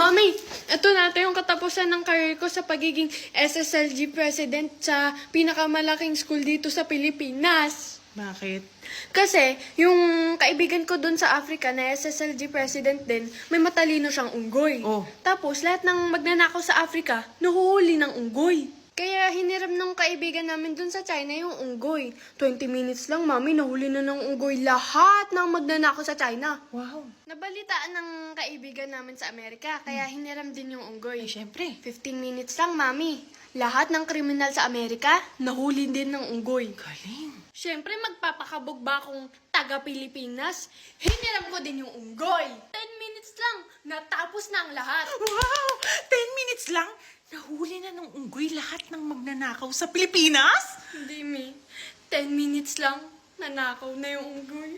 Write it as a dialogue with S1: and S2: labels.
S1: Mami, ito na yung katapusan ng career ko sa pagiging SSLG president sa pinakamalaking school dito sa Pilipinas.
S2: Bakit?
S1: Kasi, yung kaibigan ko dun sa Africa na SSLG president din, may matalino siyang unggoy.
S2: Oh.
S1: Tapos, lahat ng magnanakaw sa Africa, nahuhuli ng unggoy. Kaya hiniram ng kaibigan namin dun sa China yung unggoy. 20 minutes lang, mami, nahuli na ng unggoy lahat ng magnanakaw sa China.
S2: Wow.
S1: Nabalitaan ng kaibigan namin sa Amerika, kaya hiniram din yung unggoy.
S2: Eh, syempre.
S1: 15 minutes lang, mami. Lahat ng kriminal sa Amerika, nahuli din ng unggoy.
S2: Galing.
S1: Siyempre, magpapakabog ba akong taga-Pilipinas? Hiniram ko din yung unggoy. 10 minutes lang, natapos na ang lahat.
S2: Wow! 10 minutes lang? Nahuli na ng unggoy lahat ng magnanakaw sa Pilipinas?
S1: Hindi, Mi. 10 minutes lang, nanakaw na yung unggoy.